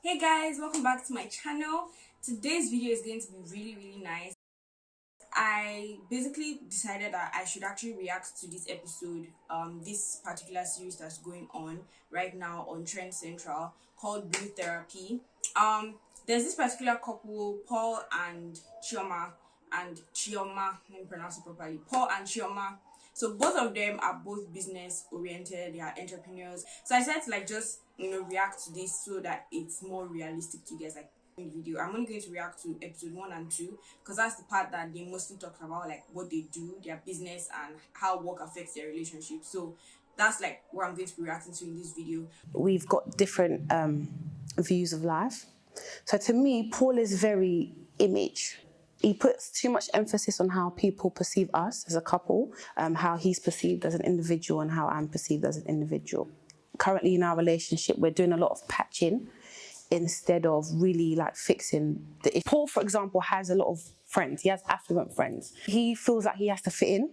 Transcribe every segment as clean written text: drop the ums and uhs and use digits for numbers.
Hey guys, welcome back to my channel. Today's video is going to be really nice. I basically decided that I should actually react to this episode, this particular series that's going on right now on Trend Central called Blue Therapy. There's this particular couple, Paul and Chioma, let me pronounce it properly, Paul and Chioma. So both of them are both business oriented, they are entrepreneurs. So I decided to just react to this so that it's more realistic to you guys in video. I'm only going to react to episode 1 and 2 because that's the part that they mostly talk about, like what they do, their business, and how work affects their relationship. So that's what I'm going to be reacting to in this video. We've got different views of life. So to me, Paul is very image. He puts too much emphasis on how people perceive us as a couple, how he's perceived as an individual and how I'm perceived as an individual. Currently in our relationship, we're doing a lot of patching instead of really fixing the issue. Paul, for example, has a lot of friends. He has affluent friends. He feels like he has to fit in,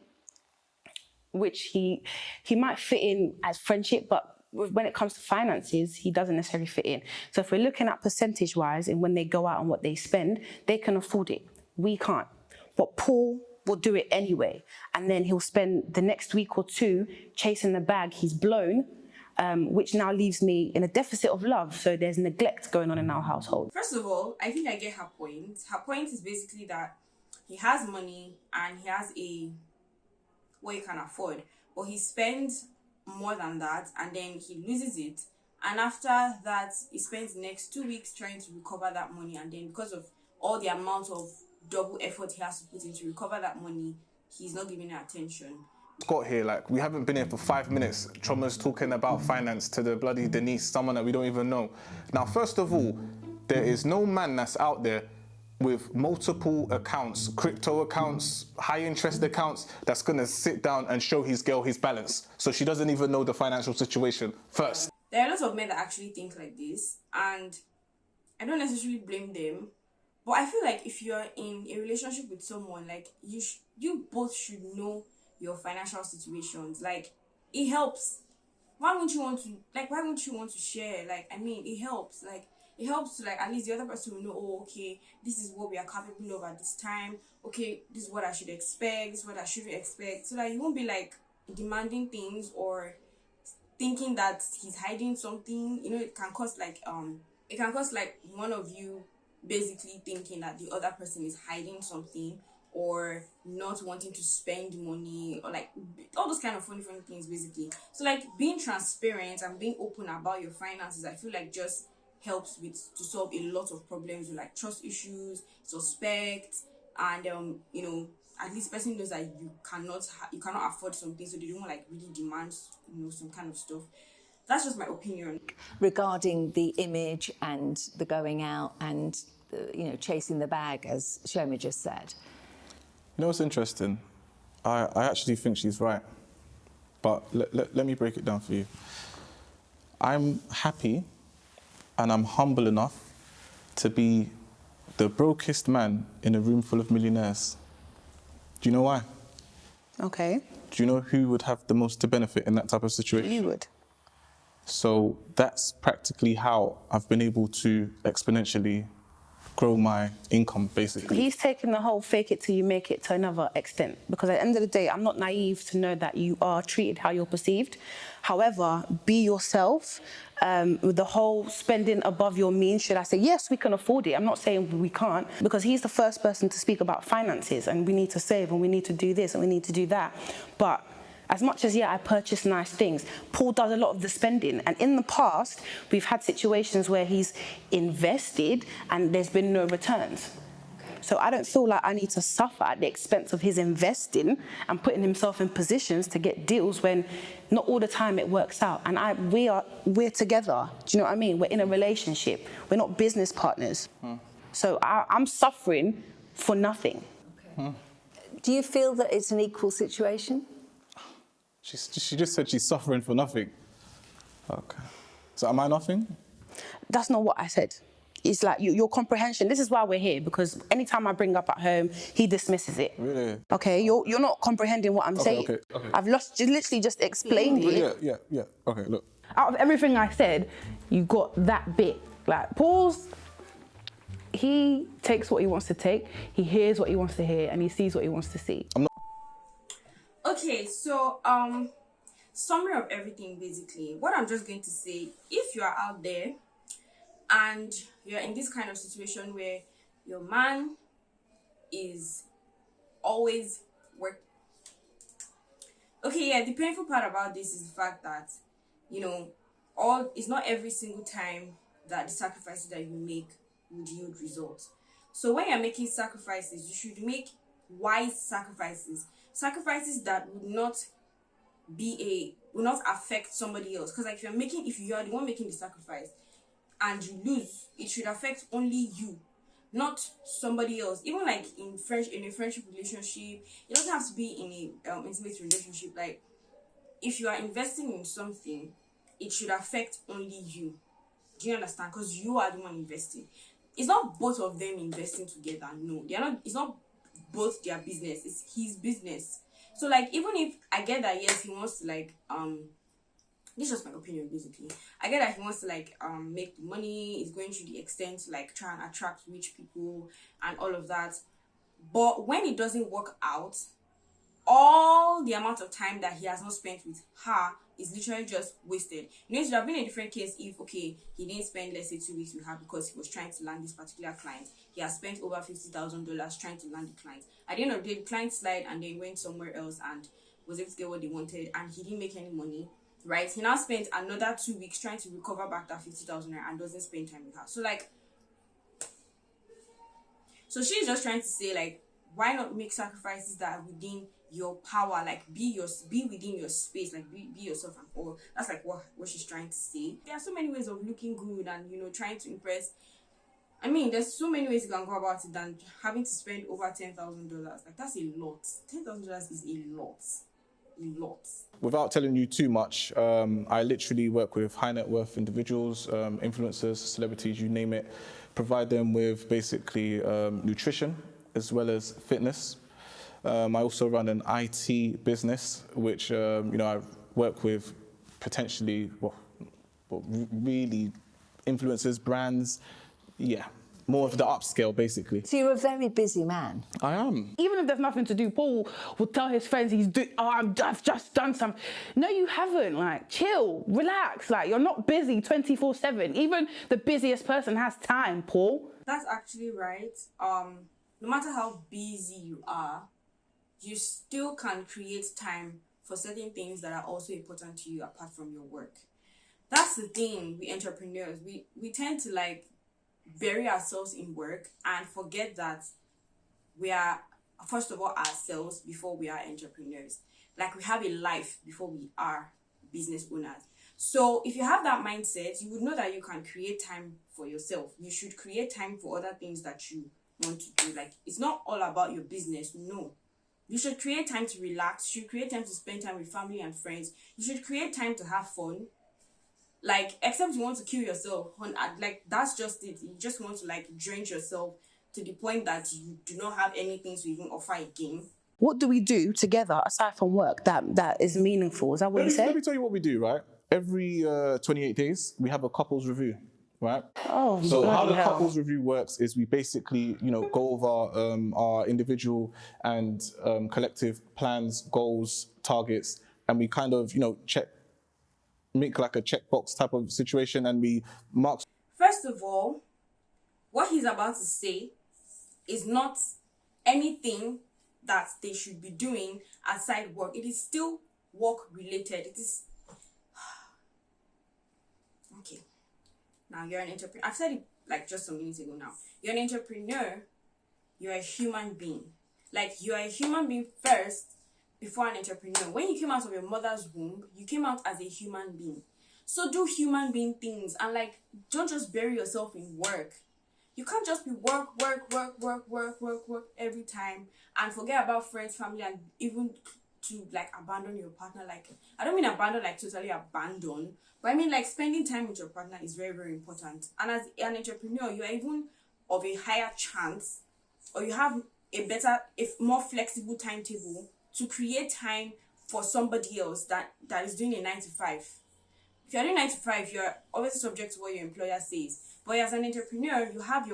which he might fit in as friendship, but when it comes to finances, he doesn't necessarily fit in. So if we're looking at percentage-wise and when they go out and what they spend, they can afford it. We can't. But Paul will do it anyway. And then he'll spend the next week or two chasing the bag he's blown, which now leaves me in a deficit of love. So there's neglect going on in our household. First of all, I think I get her point. Her point is basically that he has money and he has what he can afford, but he spends more than that and then he loses it. And after that, he spends the next 2 weeks trying to recover that money. And then because of all the amount of double effort he has to put in to recover that money, he's not giving it attention. Got here, we haven't been here for 5 minutes. Chioma's talking about finance to the bloody Denise, someone that we don't even know. Now, first of all, there is no man that's out there with multiple accounts, crypto accounts, high interest accounts, that's gonna sit down and show his girl his balance. So she doesn't even know the financial situation first. There are lots of men that actually think like this, and I don't necessarily blame them. But I feel like if you're in a relationship with someone, you both should know your financial situations. It helps. Why wouldn't you want to share? It helps. It helps to at least the other person will know, oh, okay, this is what we are capable of at this time. Okay, this is what I should expect, this is what I shouldn't expect. So that you won't be demanding things or thinking that he's hiding something. It can cause one of you basically thinking that the other person is hiding something or not wanting to spend money or all those kind of funny things basically. So being transparent and being open about your finances, I feel just helps to solve a lot of problems with trust issues, suspect, and at least person knows that you cannot afford something, so they don't really demand some kind of stuff. That's just my opinion regarding the image and the going out and chasing the bag, as Chioma just said. You know what's interesting? I actually think she's right, but let me break it down for you. I'm happy and I'm humble enough to be the brokest man in a room full of millionaires. Do you know why? Okay. Do you know who would have the most to benefit in that type of situation? You would. So that's practically how I've been able to exponentially grow my income, basically. He's taken the whole fake it till you make it to another extent, because at the end of the day, I'm not naive to know that you are treated how you're perceived. However, be yourself. With the whole spending above your means, should I say, yes, we can afford it. I'm not saying we can't, because he's the first person to speak about finances and we need to save and we need to do this and we need to do that. But as much as, I purchase nice things, Paul does a lot of the spending. And in the past, we've had situations where he's invested and there's been no returns. So I don't feel like I need to suffer at the expense of his investing and putting himself in positions to get deals when not all the time it works out. And we're together. Do you know what I mean? We're in a relationship. We're not business partners. So I'm suffering for nothing. Okay. Do you feel that it's an equal situation? She just said she's suffering for nothing. Okay. So am I nothing? That's not what I said. It's your comprehension. This is why we're here, because anytime I bring up at home, he dismisses it. Really? Okay, you're not comprehending what I'm saying. Okay. I've literally just explained it. Yeah. Okay, look. Out of everything I said, you got that bit Like, Paul's, he takes what he wants to take, he hears what he wants to hear, and he sees what he wants to see. Okay, so summary of everything basically. What I'm just going to say, if you are out there and you're in this kind of situation where your man is always work. Okay, yeah, the painful part about this is the fact that, you know, it's not every single time that the sacrifices that you make would yield results. So when you're making sacrifices, you should make wise sacrifices. Sacrifices that would not affect somebody else. Because like if you are the one making the sacrifice and you lose, it should affect only you, not somebody else. Even like in a friendship relationship, it doesn't have to be in a intimate relationship. Like if you are investing in something, it should affect only you. Do you understand? Because you are the one investing. It's not both of them investing together. No, they are not. It's not both their business. It's his business. So like, even if I get that, yes, he wants to like this is just my opinion basically. I get that he wants to like make the money, is going to the extent to like try and attract rich people and all of that. But when it doesn't work out, all the amount of time that he has not spent with her is literally just wasted. You know, it should have been a different case if, okay, he didn't spend, let's say, 2 weeks with her because he was trying to land this particular client. He has spent over $50,000 trying to land the client. At the end of the day, the client slid and then went somewhere else and was able to get what they wanted, and he didn't make any money, right? He now spent another 2 weeks trying to recover back that 50,000 and doesn't spend time with her. So she's just trying to say, like, why not make sacrifices that are within your power? Like, be within your space, like be yourself and all. That's like what she's trying to say. There are so many ways of looking good and, you know, trying to impress. I mean, there's so many ways you can go about it than having to spend over $10,000. Like, that's a lot. $10,000 is a lot. Without telling you too much, I literally work with high net worth individuals, influencers, celebrities, you name it, provide them with basically nutrition as well as fitness. I also run an IT business, which you know, I work with potentially, really influencers, brands, yeah, more of the upscale basically. So you're a very busy man. I am. Even if there's nothing to do, Paul will tell his friends I've just done some. No, you haven't. Like, chill, relax. Like, you're not busy 24/7. Even the busiest person has time, Paul. That's actually right. No matter how busy you are, you still can create time for certain things that are also important to you apart from your work. That's the thing, we entrepreneurs. We tend to like bury ourselves in work and forget that we are, first of all, ourselves before we are entrepreneurs. Like, we have a life before we are business owners. So if you have that mindset, you would know that you can create time for yourself. You should create time for other things that you want to do. Like, it's not all about your business. No. You should create time to relax. You should create time to spend time with family and friends. You should create time to have fun. Like, except you want to kill yourself. Like, that's just it. You just want to, like, drench yourself to the point that you do not have anything to even offer again. What do we do together aside from work that is meaningful? Is that what you said? Let me tell you what we do, right? Every 28 days, we have a couples review, right? Oh, so how the hell. couples review works is we basically, you know, go over our individual and collective plans, goals, targets, and we kind of, you know, make like a checkbox type of situation, and we mark. First of all, what he's about to say is not anything that they should be doing outside work. It is still work related. It is okay. Now, you're an entrepreneur. I've said it like just some minutes ago now. You're an entrepreneur. You're a human being. Like, you're a human being first before an entrepreneur. When you came out of your mother's womb, you came out as a human being. So do human being things, and like, don't just bury yourself in work. You can't just be work every time and forget about friends, family, and even to like abandon your partner. Like, I don't mean abandon like totally abandon, but I mean like spending time with your partner is very, very important. And as an entrepreneur, you are even of a higher chance, or you have a better, if more flexible timetable to create time for somebody else that is doing a 9 to 5. If you're doing 9 to 5, you're obviously subject to what your employer says. But as an entrepreneur, you have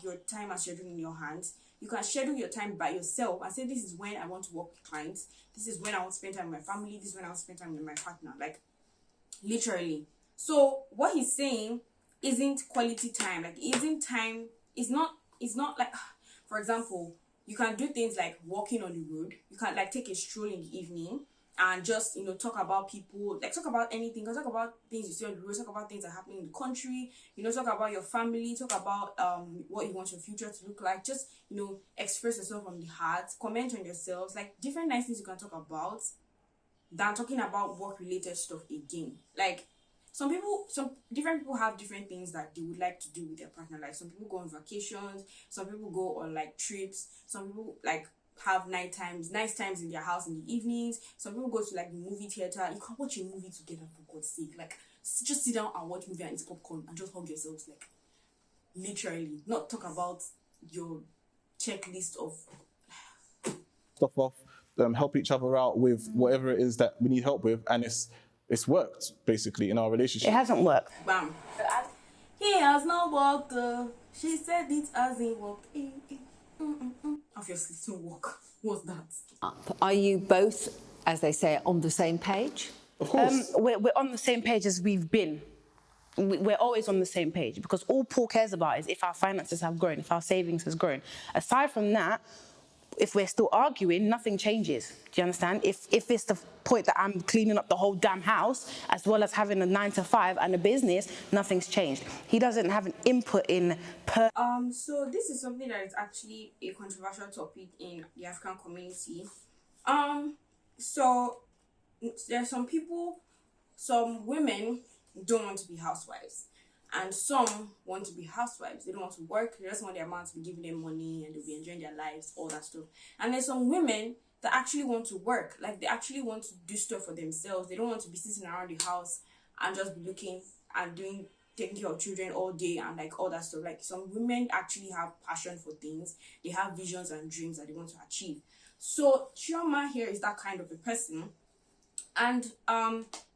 your time and schedule in your hands. You can schedule your time by yourself and say, this is when I want to work with clients. This is when I want to spend time with my family. This is when I want to spend time with my partner. Like, literally. So what he's saying isn't quality time. Like, isn't time. It's not like, for example, you can do things like walking on the road. You can like take a stroll in the evening and just, talk about people, like talk about anything. You can talk about things you see on the road, talk about things that are happening in the country, talk about your family, talk about what you want your future to look like. Just, express yourself from the heart, comment on yourselves, like different nice things you can talk about than talking about work related stuff again. Like, some different people have different things that they would like to do with their partner. Like, some people go on vacations, some people go on like trips, some people like have nice times in their house in the evenings. Some people go to like the movie theater. You can watch a movie together, for God's sake. Like, just sit down and watch movie and eat popcorn and just hug yourselves. Like, literally, not talk about your checklist of Stuff off, help each other out with whatever it is that we need help with, and it's worked basically in our relationship. It hasn't worked. bam. He has not worked. She said it hasn't worked. Obviously, it won't work. What's that? Are you both, as they say, on the same page? Of course. We're on the same page as we've been. We're always on the same page, because all Paul cares about is if our finances have grown, if our savings has grown. Aside from that, if we're still arguing, nothing changes. Do you understand? If it's the point that I'm cleaning up the whole damn house, as well as having a 9-to-5 and a business, nothing's changed. He doesn't have an input in So this is something that is actually a controversial topic in the African community. So there are some women don't want to be housewives, and some want to be housewives. They don't want to work. They just want their man to be giving them money and they'll be enjoying their lives, all that stuff. And there's some women that actually want to work. Like, they actually want to do stuff for themselves. They don't want to be sitting around the house and just be looking and taking care of children all day and like all that stuff. Like, some women actually have passion for things. They have visions and dreams that they want to achieve. So Chioma here is that kind of a person. And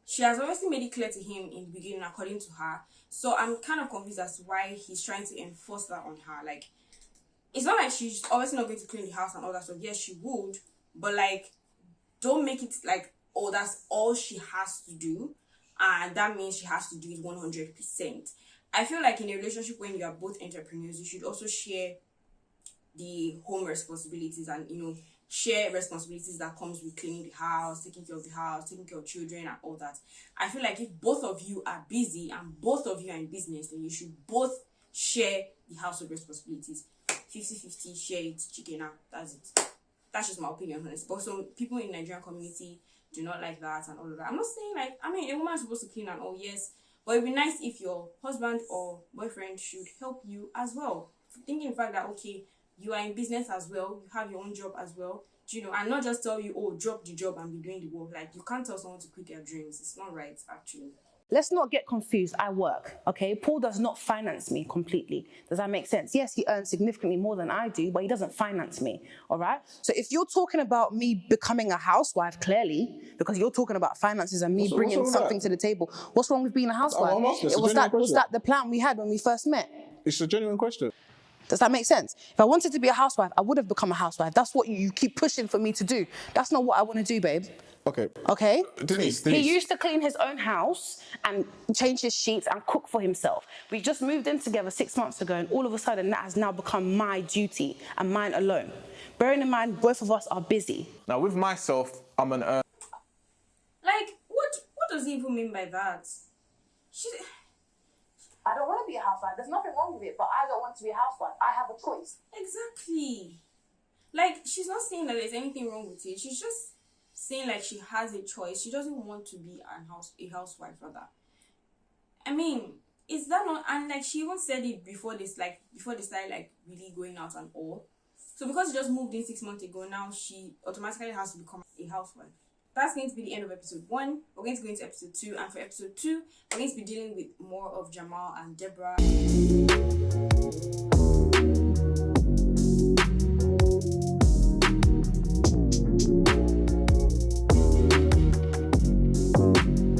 she has obviously made it clear to him in the beginning, according to her. So I'm kind of confused as to why he's trying to enforce that on her. Like, it's not like she's obviously not going to clean the house and all that stuff. Yes, she would, but like, don't make it like, oh, that's all she has to do, and that means she has to do it 100%. I feel like in a relationship, when you are both entrepreneurs, you should also share the home responsibilities and share responsibilities that comes with cleaning the house, taking care of the house, taking care of children and all that. I feel like if both of you are busy and both of you are in business, then you should both share the household responsibilities. 50-50, share it, chicken out. That's it. That's just my opinion, honestly. But some people in the Nigerian community do not like that and all of that. I'm not saying like, a woman is supposed to clean and all, yes, but it'd be nice if your husband or boyfriend should help you as well. Thinking the fact that, okay, you are in business as well, you have your own job as well, and not just tell you, oh, drop the job and be doing the work. Like, you can't tell someone to quit their dreams. It's not right, actually. Let's not get confused. I work, okay? Paul does not finance me completely. Does that make sense? Yes, he earns significantly more than I do, but he doesn't finance me, all right? So if you're talking about me becoming a housewife, clearly, because you're talking about finances and me bringing something to the table, what's wrong with being a housewife? Was that the plan we had when we first met? It's a genuine question. Does that make sense? If I wanted to be a housewife, I would have become a housewife. That's what you keep pushing for me to do. That's not what I want to do, babe. Okay? Denise. He used to clean his own house and change his sheets and cook for himself. We just moved in together 6 months ago, and all of a sudden that has now become my duty and mine alone. Bearing in mind, both of us are busy. Now, with myself, I'm an earner. Like, what does he even mean by that? I don't want to be a housewife. There's nothing wrong with it, but I don't want to be a housewife. I have a choice. Exactly. Like, she's not saying that there's anything wrong with it. She's just saying like she has a choice. She doesn't want to be a housewife, rather. I mean, is that not? And like, she even said it before they started like really going out and all. So because she just moved in 6 months ago, now she automatically has to become a housewife. That's going to be the end of episode 1. We're going to go into episode 2, and for episode 2, we're going to be dealing with more of Jamal and Deborah.